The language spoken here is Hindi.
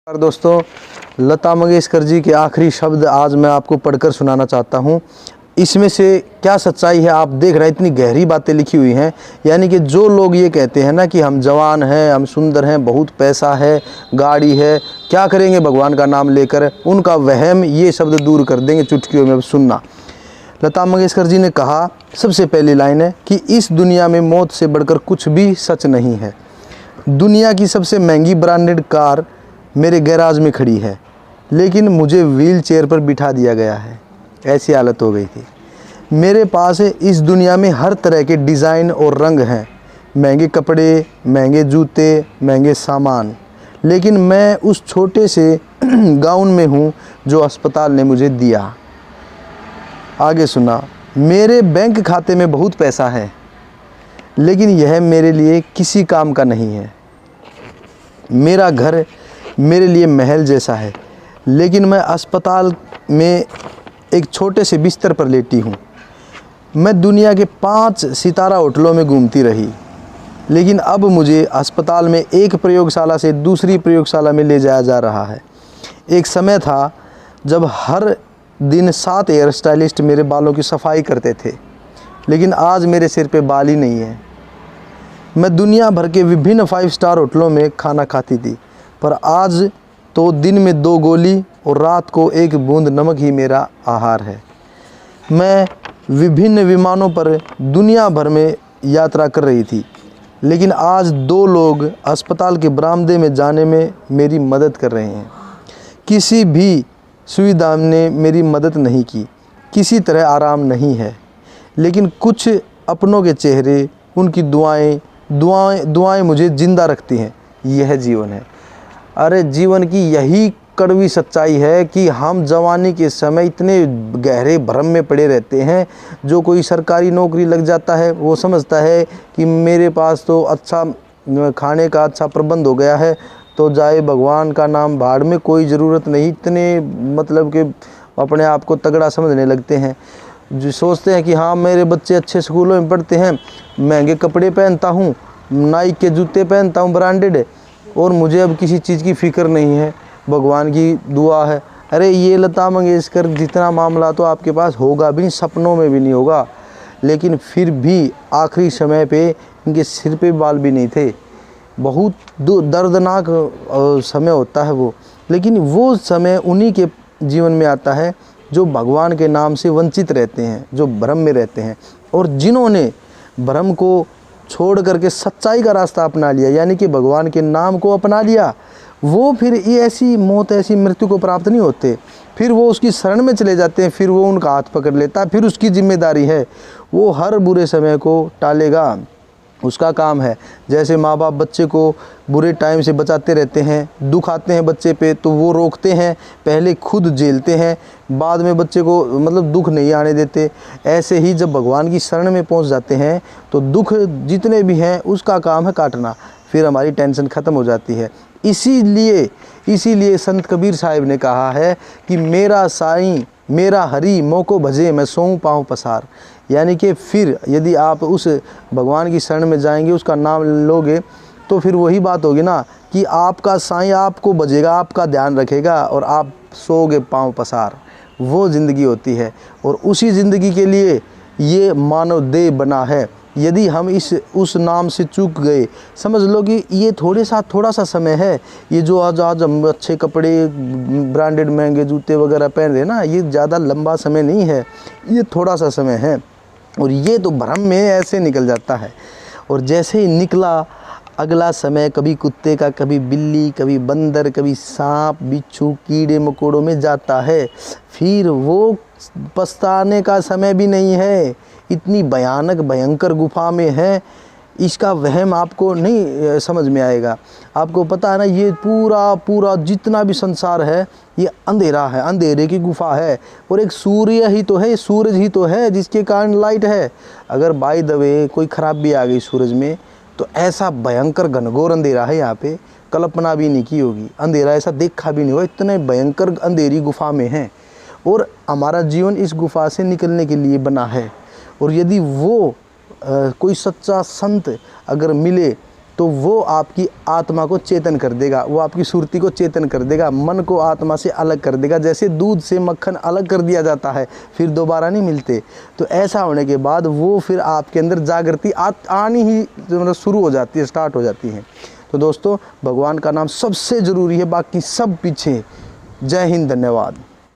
नमस्कार दोस्तों, लता मंगेशकर जी के आखिरी शब्द आज मैं आपको पढ़कर सुनाना चाहता हूँ। इसमें से क्या सच्चाई है आप देख रहे हैं, इतनी गहरी बातें लिखी हुई हैं। यानी कि जो लोग ये कहते हैं ना कि हम जवान हैं, हम सुंदर हैं, बहुत पैसा है, गाड़ी है, क्या करेंगे भगवान का नाम लेकर, उनका वहम ये शब्द दूर कर देंगे चुटकियों में। सुनना, लता मंगेशकर जी ने कहा, सबसे पहली लाइन है कि इस दुनिया में मौत से बढ़कर कुछ भी सच नहीं है। दुनिया की सबसे महंगी ब्रांडेड कार मेरे गैराज में खड़ी है, लेकिन मुझे व्हील चेयर पर बिठा दिया गया है, ऐसी हालत हो गई थी। मेरे पास इस दुनिया में हर तरह के डिज़ाइन और रंग हैं, महंगे कपड़े, महंगे जूते, महंगे सामान, लेकिन मैं उस छोटे से गाउन में हूँ जो अस्पताल ने मुझे दिया। आगे सुना, मेरे बैंक खाते में बहुत पैसा है, लेकिन यह मेरे लिए किसी काम का नहीं है। मेरा घर मेरे लिए महल जैसा है, लेकिन मैं अस्पताल में एक छोटे से बिस्तर पर लेटी हूँ। मैं दुनिया के 5 सितारा होटलों में घूमती रही, लेकिन अब मुझे अस्पताल में एक प्रयोगशाला से दूसरी प्रयोगशाला में ले जाया जा रहा है। एक समय था जब हर दिन 7 हेयर स्टाइलिस्ट मेरे बालों की सफाई करते थे, लेकिन आज मेरे सिर पे बाल ही नहीं है। मैं दुनिया भर के विभिन्न 5 स्टार होटलों में खाना खाती थी, पर आज तो दिन में 2 गोली और रात को 1 बूंद नमक ही मेरा आहार है। मैं विभिन्न विमानों पर दुनिया भर में यात्रा कर रही थी, लेकिन आज 2 लोग अस्पताल के बरामदे में जाने में मेरी मदद कर रहे हैं। किसी भी सुविधा ने मेरी मदद नहीं की, किसी तरह आराम नहीं है, लेकिन कुछ अपनों के चेहरे, उनकी दुआएं मुझे ज़िंदा रखती हैं। यह जीवन है। अरे जीवन की यही कड़वी सच्चाई है कि हम जवानी के समय इतने गहरे भ्रम में पड़े रहते हैं। जो कोई सरकारी नौकरी लग जाता है वो समझता है कि मेरे पास तो अच्छा खाने का अच्छा प्रबंध हो गया है, तो जाए भगवान का नाम भाड़ में, कोई ज़रूरत नहीं। इतने मतलब कि अपने आप को तगड़ा समझने लगते हैं, जो सोचते हैं कि हाँ मेरे बच्चे अच्छे स्कूलों में पढ़ते हैं, महंगे कपड़े पहनता हूँ, नाइक के जूते पहनता हूँ ब्रांडेड, और मुझे अब किसी चीज़ की फ़िक्र नहीं है, भगवान की दुआ है। अरे ये लता मंगेशकर जितना मामला तो आपके पास होगा भी नहीं, सपनों में भी नहीं होगा। लेकिन फिर भी आखिरी समय पे इनके सिर पे बाल भी नहीं थे। बहुत दर्दनाक समय होता है वो, लेकिन वो समय उन्हीं के जीवन में आता है जो भगवान के नाम से वंचित रहते हैं, जो भ्रम में रहते हैं। और जिन्होंने भ्रम को छोड़ करके सच्चाई का रास्ता अपना लिया, यानी कि भगवान के नाम को अपना लिया, वो फिर ये ऐसी मौत, ऐसी मृत्यु को प्राप्त नहीं होते। फिर वो उसकी शरण में चले जाते हैं, फिर वो उनका हाथ पकड़ लेता है, फिर उसकी जिम्मेदारी है, वो हर बुरे समय को टालेगा, उसका काम है। जैसे माँ बाप बच्चे को बुरे टाइम से बचाते रहते हैं, दुख आते हैं बच्चे पे तो वो रोकते हैं, पहले खुद झेलते हैं, बाद में बच्चे को मतलब दुख नहीं आने देते। ऐसे ही जब भगवान की शरण में पहुंच जाते हैं तो दुख जितने भी हैं उसका काम है काटना, फिर हमारी टेंशन ख़त्म हो जाती है। इसीलिए संत कबीर साहिब ने कहा है कि मेरा साईं मेरा हरि मोको भजे मैं सोऊं पाऊँ पसार। यानी कि फिर यदि आप उस भगवान की शरण में जाएंगे, उसका नाम लोगे, तो फिर वही बात होगी ना कि आपका साईं आपको भजेगा, आपका ध्यान रखेगा और आप सोओगे पाँव पसार। वो ज़िंदगी होती है, और उसी ज़िंदगी के लिए ये मानव देह बना है। यदि हम उस नाम से चूक गए, समझ लो कि ये थोड़ा सा समय है। ये जो आज हम अच्छे कपड़े, ब्रांडेड महंगे जूते वगैरह पहन रहे हैं ना, ये ज़्यादा लंबा समय नहीं है, ये थोड़ा सा समय है। और ये तो भ्रम में ऐसे निकल जाता है, और जैसे ही निकला अगला समय कभी कुत्ते का, कभी बिल्ली, कभी बंदर, कभी सांप बिच्छू कीड़े मकोड़ों में जाता है। फिर वो पछताने का समय भी नहीं है, इतनी भयानक भयंकर गुफा में है, इसका वहम आपको नहीं समझ में आएगा। आपको पता है ना, ये पूरा जितना भी संसार है ये अंधेरा है, अंधेरे की गुफा है, और एक सूर्य ही तो है, सूरज ही तो है जिसके कारण लाइट है। अगर बाय द वे कोई खराबी आ गई सूरज में, तो ऐसा भयंकर घनघोर अंधेरा है यहाँ पे, कल्पना भी नहीं की होगी। अंधेरा ऐसा देखा भी नहीं हुआ, इतने भयंकर अंधेरी गुफा में है। और हमारा जीवन इस गुफा से निकलने के लिए बना है। और यदि वो कोई सच्चा संत अगर मिले तो वो आपकी आत्मा को चेतन कर देगा, वो आपकी सुरती को चेतन कर देगा, मन को आत्मा से अलग कर देगा। जैसे दूध से मक्खन अलग कर दिया जाता है, फिर दोबारा नहीं मिलते, तो ऐसा होने के बाद वो फिर आपके अंदर जागृति आनी ही मतलब शुरू हो जाती है, स्टार्ट हो जाती है। तो दोस्तों, भगवान का नाम सबसे ज़रूरी है, बाकी सब पीछे। जय हिंद, धन्यवाद।